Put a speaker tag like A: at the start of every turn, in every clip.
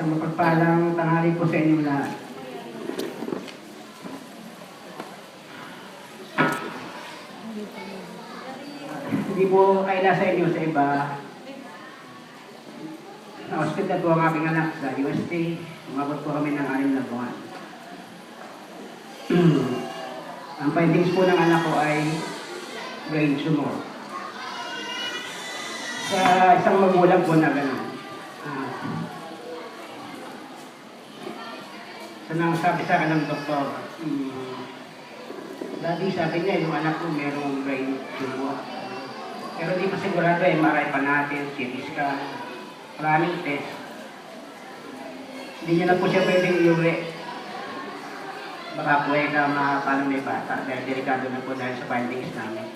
A: Isang mapagpalang tanghali po sa inyo lahat. Hindi po kaila sa inyo sa iba. Na-hospital po ang aking anak sa UST. Umabot po kami ng 6 na buwan. Ang findings po ng anak ko ay brain tumor. Sa isang magulang po na gano'n. So nang sabi sa akin ng doktor, Daddy, sabi niya, yung anak ko merong brain tumor. Pero di pa sigurado, MRI pa natin, CT scan, maraming test. Hindi niya na po siya pwedeng iuwi. Baka po paano may bata, dahil delikado na po dahil sa findings namin.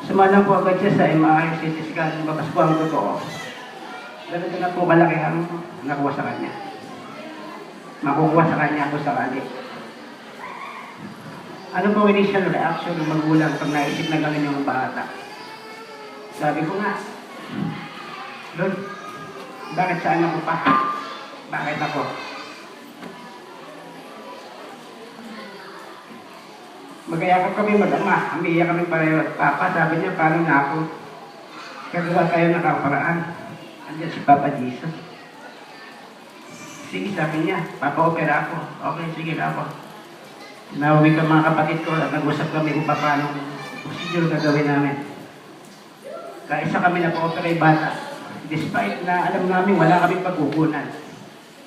A: Sumalang po agad siya sa MRI, CT scan, bakas po ang totoo. Ganito na po kalaki ang nakuha sa kanya. Makukuha sa kanya kung sakali. Ano po initial reaction ng magulang pag naisip na gano'n yung bata? Sabi ko nga, Lord, bakit sa anak ko pa? Bakit ako? Magayakap kami mag-ama, umiiyak kami pareho. Papa, sabi niya, paano na ako? Kagawa tayo nakaparaan. Andiyan si Papa Jesus. Sige, sabi niya, papa-opera ako. Okay, sige na ako. Nauwi ka mga kapatid ko at nag-usap kami kung paano procedure gagawin namin. Kaisa kami na pa-opera yung bata. Despite na alam namin wala kami pagkukunan.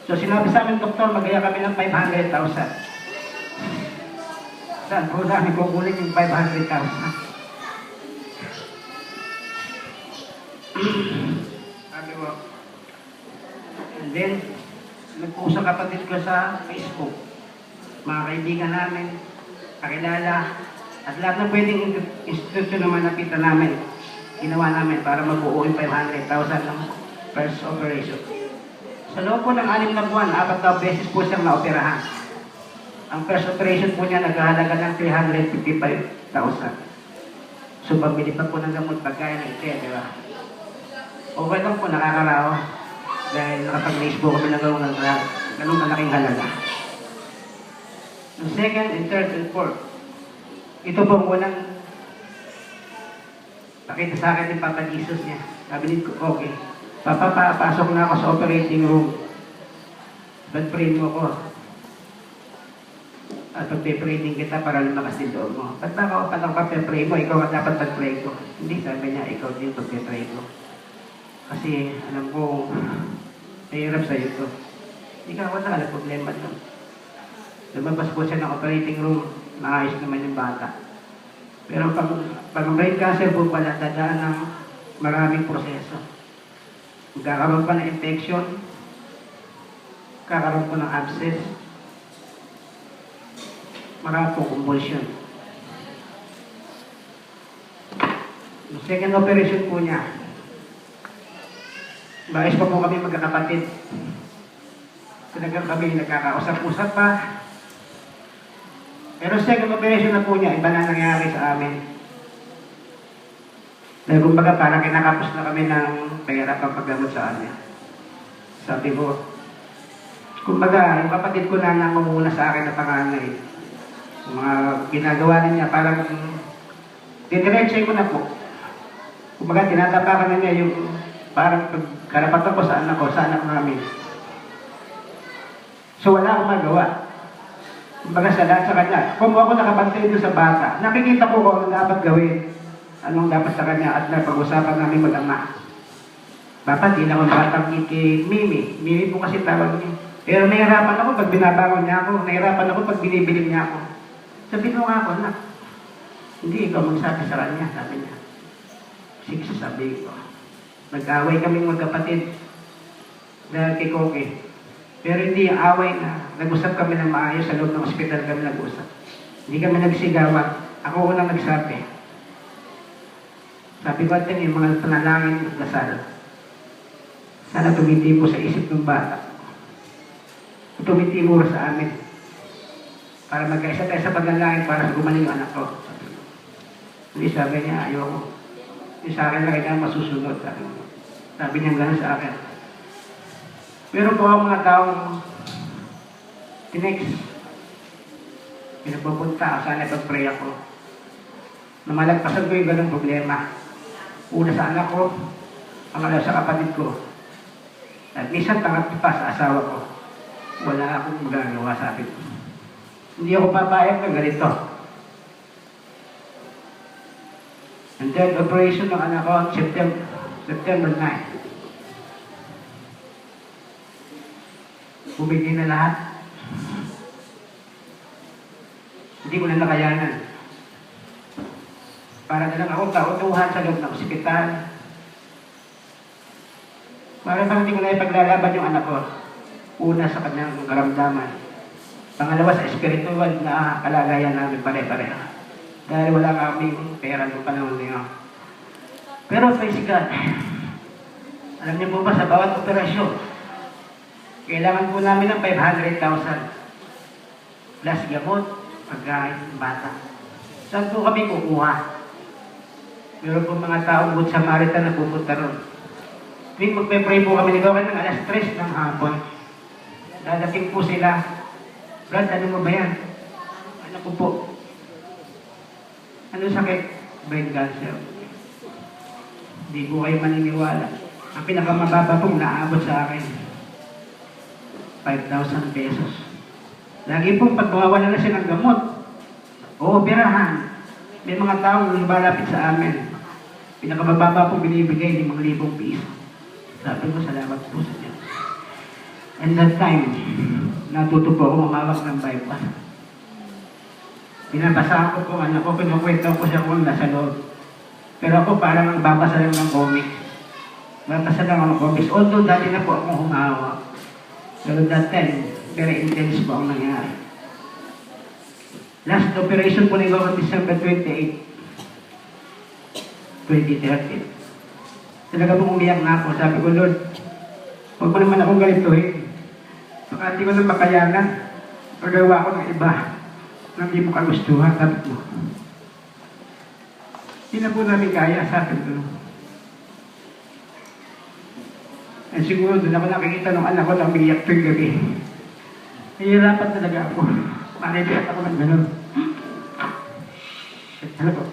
A: So sinabi sa amin, doktor, magaya kami ng 500,000. Saan po namin kukunin yung 500,000? Sabi ko. And then, nagpusa kapatid ko sa Facebook. Mga kaibigan namin, kakilala, at lahat ng pwedeng institusyon na malapitan namin, ginawa namin para mabuo yung 500,000 ng first operation. Sa loob po ng 6 na buwan, 4 na beses po siyang naoperahan. Ang first operation po niya naghahalaga ng 355,000. So, pabili pa po ng gamot, pagkain ng etc. Okay lang po, nakakarawa. Dahil nakapag-raise po kami ng ganung malaking halaga. Ang second and third and fourth, ito po ang unang pakita sa akin ng Papa Jesus niya. Sabi ko, okay, papasok na ako sa operating room. Pag-pray mo ko. At pag-pray kita para lumakas din loob mo. Ba't ba ako patang pag-pray mo, ikaw ang dapat pag-pray ko? Hindi, sabi niya, ikaw din pag-pray ko. Kasi alam ko, nahirap sa'yo ito. Ikaw, wala na problema ito. Lumabas po siya ng operating room, naayos naman yung bata. Pero pag brain cancer po pala, dadaan ng maraming proseso. Magkakaroon pa ng infection, kakaroon po ng abscess, marami po convulsion. Yung second operation po niya, maayos pa po kami magkakapatid. Talagang kami nagkakausap-usap pa. Pero second operation na po niya, iba na nangyari sa amin. Dahil kumbaga parang kinakapos na kami ng pera pang paggamot sa kanya. Sabi ko, kumbaga, yung kapatid ko na namumuna sa akin na panganay. Yung mga ginagawa niya, parang diniretso ko na po. Kumbaga, tinatapakan na niya yung parang karapatan ko sa anak namin. So wala akong magawa. Kumbaga sa lahat sa kanya. Kung ako nakapantay doon sa bata, nakikita ko kung ano dapat gawin. Anong dapat sa kanya at napag-usapan namin mag-ama. Papa, di na akong batang kay Mimi. Mimi po kasi tawag niya. Pero nahirapan ako pag binabangon niya ako. Nahirapan ako pag binibiling niya ako. Sabi mo nga ako, na. Hindi, ikaw magsabi sa kanya, sabi niya. Sige, sabi ko. Nag-away kaming magkapatid. Dahil kay Koke. Pero hindi yung away na nag-usap kami ng maayos sa loob ng ospital kami nag-usap. Hindi kami nagsigawan. Ako unang nagsabi. Sabi ko atin yung mga panalangin at dasal. Sana tumitibo sa isip ng bata. Tumitibo sa amin. Para magkaisa tayo sa panalangin para gumaling yung anak ko. Hindi sabi niya, ayoko. Hindi sa akin lang ikaw masusunod. Sabi niya gano'n sa akin. Pero po ang mga taong tinext, pinapupunta, sana pag-pray ako, na malagpasan ko yung ganong problema. Una sa anak ko, pangalawa sa kapatid ko, at minsan pangatlo pa sa asawa ko. Wala akong magagawa, sabi ko. Hindi ako papayag na ganito. And then, operation ng anak ko, September 9. Bumigay na lahat. Hindi ko na nakayanan. Para na lang ako kautuhan sa loob ng ospital. Para bang hindi ko na ipaglalaban yung anak ko. Una sa kanyang karamdaman. Pangalawa sa spiritual na kalagayan namin pare-pareho. Dahil wala kami pera ng panahon niyo. Pero praise God, alam niyo po ba sa bawat operasyon, kailangan po namin ng 500,000 plus gamot, pagkain, bata. Saan po kami kukuha? Meron po mga taong good Samaritan na pupunta ron. Tuwing magpe-pray po kami nito ng alas 3 ng hapon. Dadating po sila. Brad, ano mo ba yan? Ano ko po? Ano sakit? Brain cancer. Hindi po kayo maniniwala. Ang pinakamababa pong naabot sa akin, 5,000 pesos. Lagi pong pag mawawala na siya ng gamot, o operahan, may mga taong lumalapit sa amin. Pinakamababa pong binibigay, 5,000 piso. Sabi ko, salamat po sa Diyos. And that time, natuto po ako mamawak ng Bible. Pinabasahan ko po, anak ko, pinukwento ko siya kung nasa loob. Pero ako parang nagbabasa lang ng comics. Babasa lang ako ng comics. Although dati na po akong humahawak. Pero that time, very intense po ang nangyari. Last operation po nagawa ko December 28, 2013. Talaga pong umiyak na ako. Sabi ko, Lord, huwag mo naman akong ganituhin. Baka hindi ko na makayanan. Pagawa ko ng iba na hindi mo kagustuhan. Sabi ko, hindi na po namin kaya. Sabi ko, at siguro doon ako nakikita ng anak ko na umiyak tuwing gabi. Nahihirapan talaga ako. Manibiyat ako ng gano'n. Ano po?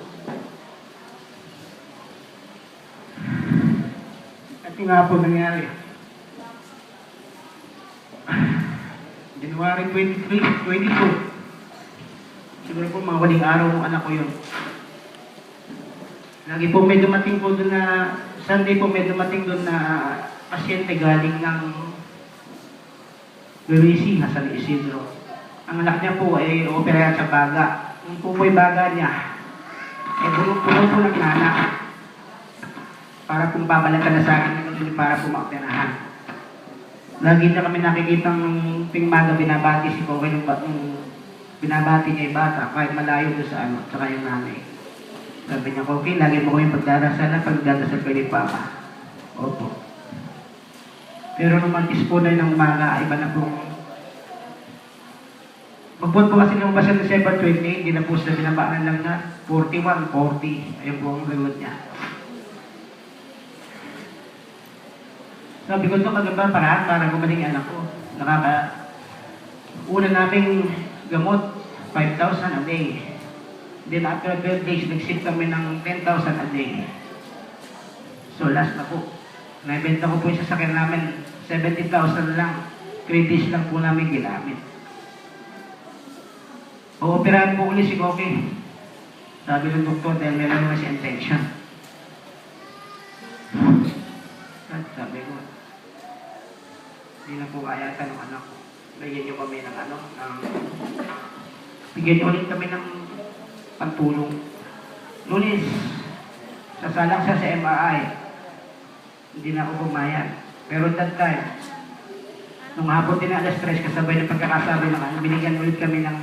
A: At yung nga po nangyari. January 23, 22. Siguro po mga waling araw ng anak ko yun. Lagi po may dumating po doon na, Sunday po may dumating doon na pasyente galing ng Luisi na San Isidro. Ang anak niya po ay operahan sa baga. Yung po po'y baga niya, puno po ng nana. Para pong babalatan na sa akin ng para po maoperahan. Lagi na kami nakikitang pingmaga binabati si Koke nung binabati niya yung bata kahit malayo doon sa ano, sa kanyang nanay. Sabi niya, Koke, lagi mo kayong pagdarasal na pagdadasal kayo ni Papa. Opo. Pero nung mantis po na ng umaga, iba na pong magbuot po kasi lumabas sa December 28, hindi na po sila binabaanan lang na 41, 40. Ayun po ang gawin niya. Sabi ko ito, magandang paraan para gumaling anak ko. Una naming gamot, 5,000 a day. Then after 12 days, nag-sit kami ng 10,000 a day. So last na po. Naibenta ko po yung sasakyan namin, 70,000 lang. 3 days lang po namin ginamit. O-operahan po ulit si Koke. Sabi ng doktor, dahil meron naman si infection. At sabi ko, hindi na po kaya ng anak ko. Bigyan niyo kami ng ano, bigyan niyo ulit kami ng pantulong. Lunes, sasalang siya sa MRI. Hindi na ako pumayag. Pero that time, nung hapon din alas 3, kasabay ng pagkakasabi ng ano, binigyan ulit kami ng,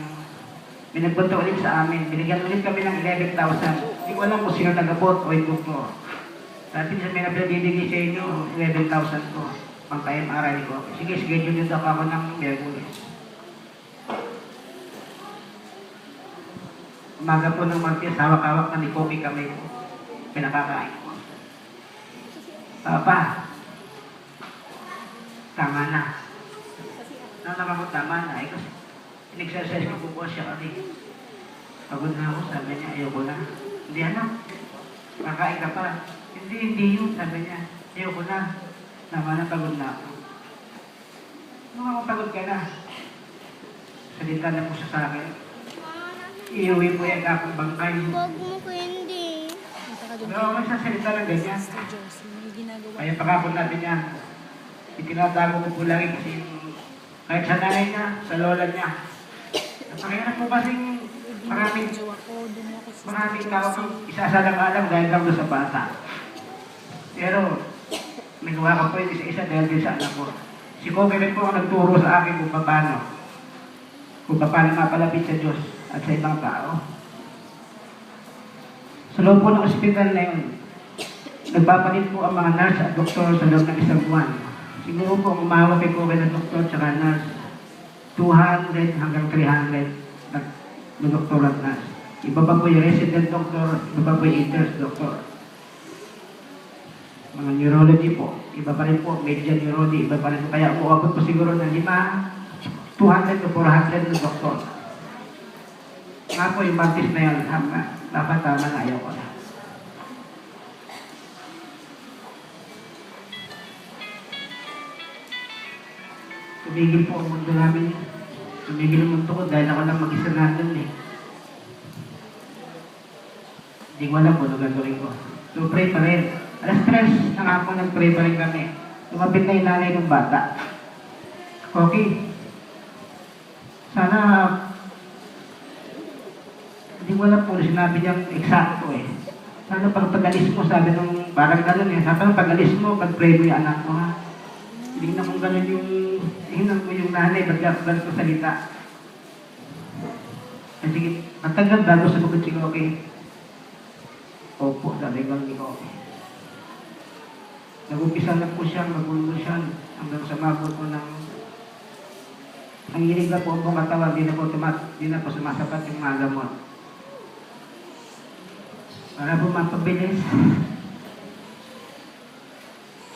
A: binagpunta ulit sa amin, binigyan ulit kami ng 11,000. Hindi ko alam kung sino nagabot o yung doktor. Sabi niya, may nabibigay sa inyo, 11,000 ko, pang-MRI ko. Sige, schedule nito ako ng Merkulis. Umaga po ng Martes, hawak-hawak na ni Kobe kami po. Pinakakain ko. Papa, tama na. Nalaman ko tama na. Eh, kasi in-exercise ko po po siya kasi. Pagod na ako, sabi niya, ayoko na. Hindi anak, kakain ka pa. Hindi yun, sabi niya. Ayoko na. Tama na, pagod na ako. Nung ako pagod ka na, salita na po siya sa akin. Iuwi po yung akong bangkay.
B: Huwag mo ko hindi.
A: Pero ako magsasalita ng ganyan. Kaya pakapon natin yan. Itinatago ko po lagi kasi kahit sa nanay niya, sa lola niya. Napakahirap po kasing maraming tao kang isasalang-alang dahil lang doon sa bata. Pero, may gawa ka po yung isa-isa dahil din sa anak ko. Si Kobe rin po ang nagturo sa akin kung paano mapalapit sa Diyos at sa ibang tao. Sa loob po ng ospital na yun, nagpapalit po ang mga nurse at doktor sa loob ng isang buwan. Siguro po ang umawag kay Kobe ng doktor at nurse, 200 hanggang 300 na doktor at nurse. Iba pa po yung resident doctor, iba pa po yung interest doctor. Mga neurology po, iba pa rin po, medical neurology, iba pa rin po. Kaya uabot po siguro ng 200 to 400 na doktor. Nga po yung baptist na yun, dapat tama na ayaw ko na. Tumigil po ang mundo namin. Tumigil ang mundo ko dahil ako lang mag-isa natin eh. Hindi ko alam kung ano gagawin ko. So pray pa rin. Alas 3 ng hapon nag-pray pa rin kami. Lumapit na yung nanay ng bata. Okay. Sana hindi ko alam kung sinabi niyang eksakto eh. Sana pag pag-alis mo, sabi nung parang gano'n eh. Sabi nung pag-alis mo, pag-pray mo yung anak mo ha. Hindi na kung gano'n yung hinan mo yung nanay, ba't ganito salita. Sige, matagal bago sumagot si Koki. Opo, sabi ko ni Koki. Nag-umpisa na po siyang mag-ulmusyan hanggang sa mabot ko ng nanginig na po ang buong katawan, di na po sumasapat yung mga gamot. Para po mapabilis.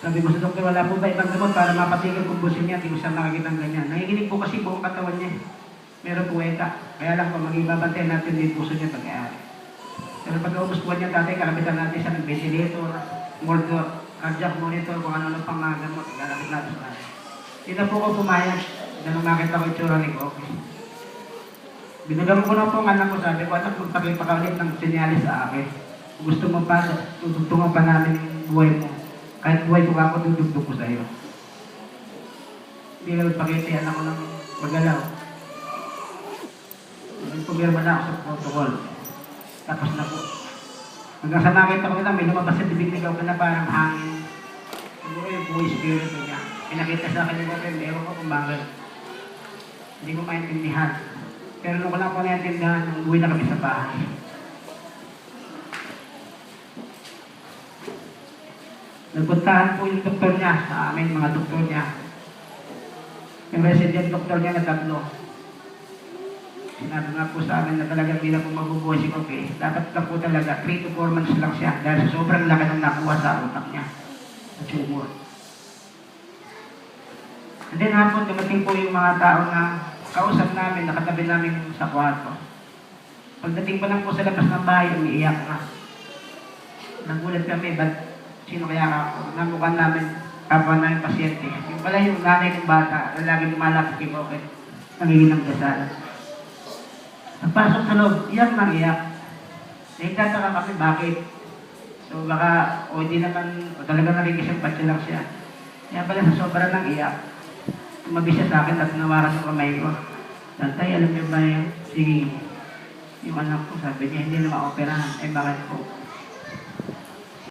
A: Sabi ko sa doktor, wala po ba ibang gamot para mapatigil kung busin niya, hindi ko siya nakakita ng ganyan. Nangiginig po kasi buong katawan niya. Meron po weka. Kaya lang po, mag-ibabantay natin din puso niya pag-aari. Pero pag-ubos po niya dati, kalabitan natin siya ng ventilator, cardiac monitor, kung ano-ano pang mga gamot, ilalapit natin sa akin. Hindi na po ako pumayag. Nung makita ko yung tsura ni Koki. Binigyan ko na po ang anak ko, sabi ko, anak, magpakita ka ulit ng sinyalis sa akin. Kung gusto mo pa, tutugtungan pa namin yung buhay mo. Kahit buhay ko ako, tutugtog ko sa iyo. Hindi na magpakita yung anak ko ng magalaw. Nagpumirma na ako sa protocol. Tapos na po. Hanggang sa nakita ko na, may lumabas sa bibig ni Koki na parang hangin. Siguro yung buhay spirit niya. Pinakita sa akin yung Koki, meron ko kung bakit. Hindi ko maintindihan. Pero nung wala ko naintindihan, nung uwi na kami sa bahay. Nagpuntahan po yung doktor niya sa amin, mga doktor niya. Yung resident doktor niya na tatlo. Sinabi nga po sa amin na talagang hindi na po mabubuhay si Koki. Dapat lang po talaga, 3 to 4 months lang siya dahil sa sobrang laki ng nakuha sa utak niya. Sa tumor. And then hapon, dumating po yung mga tao na kausap namin, nakatabi namin sa kwarto. Pagdating pa lang po sa labas ng bahay, umiiyak na. Nagulat kami, ba't sino kaya ako? Namukan namin, kapwa namin pasyente. Yung pala yung nanay ng bata, na lagi lumalapit kay Koki, nangingin ng dasal. Nagpasok sa loob, iyak na iyak. Nagtataka kami, bakit? So baka, o hindi naman, o talaga nakikisampatya lang siya. Kaya pala sa sobra ng iyak, tumabi siya sa akin at nawaran ng kamay ko. Tatay, alam niyo ba yung, sige, yung anak ko, sabi niya, hindi na ma-operahan. Eh, bakit po?